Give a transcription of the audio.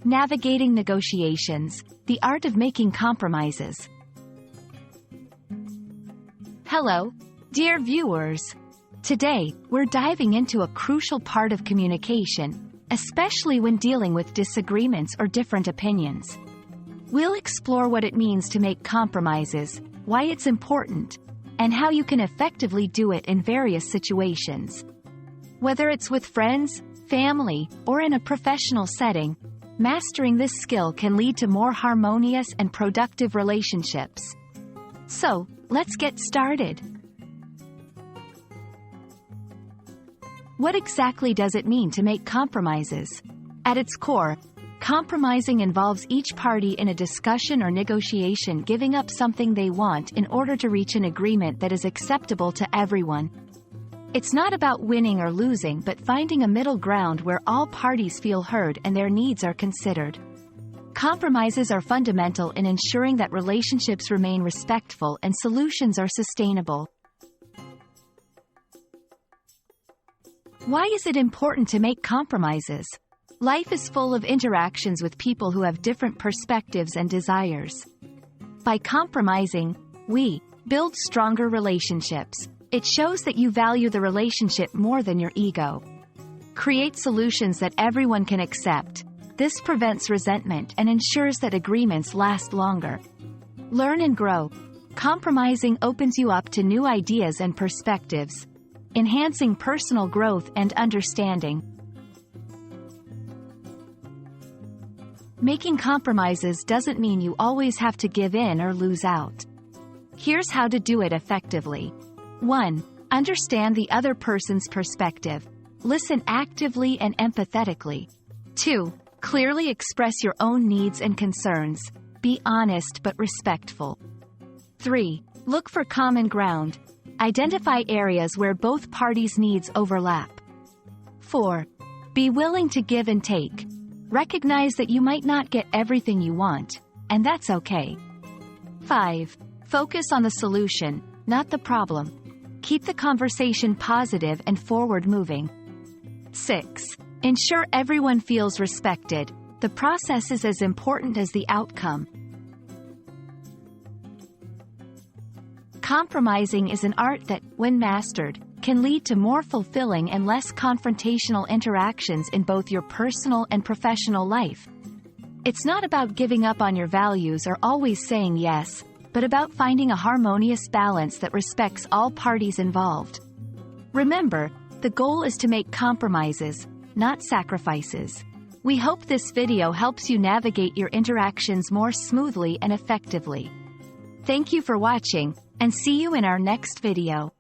Navigating negotiations, the art of making compromises. Hello, dear viewers. Today, we're diving into a crucial part of communication, especially when dealing with disagreements or different opinions. We'll explore what it means to make compromises, why it's important, and how you can effectively do it in various situations. Whether it's with friends, family, or in a professional setting, mastering this skill can lead to more harmonious and productive relationships. So, let's get started. What exactly does it mean to make compromises? At its core, compromising involves each party in a discussion or negotiation giving up something they want in order to reach an agreement that is acceptable to everyone. It's not about winning or losing but finding a middle ground where all parties feel heard and their needs are considered. Compromises are fundamental in ensuring that relationships remain respectful and solutions are sustainable. Why is it important to make compromises? Life is full of interactions with people who have different perspectives and desires. By compromising, we build stronger relationships. It shows that you value the relationship more than your ego. Create solutions that everyone can accept. This prevents resentment and ensures that agreements last longer. Learn and grow. Compromising opens you up to new ideas and perspectives, enhancing personal growth and understanding. Making compromises doesn't mean you always have to give in or lose out. Here's how to do it effectively. 1. Understand the other person's perspective. Listen actively and empathetically. 2. Clearly express your own needs and concerns. Be honest but respectful. 3. Look for common ground. Identify areas where both parties' needs overlap. 4. Be willing to give and take. Recognize that you might not get everything you want, and that's okay. 5. Focus on the solution, not the problem. Keep the conversation positive and forward-moving. 6. Ensure everyone feels respected. The process is as important as the outcome. Compromising is an art that, when mastered, can lead to more fulfilling and less confrontational interactions in both your personal and professional life. It's not about giving up on your values or always saying yes, but about finding a harmonious balance that respects all parties involved. Remember, the goal is to make compromises, not sacrifices. We hope this video helps you navigate your interactions more smoothly and effectively. Thank you for watching, and see you in our next video.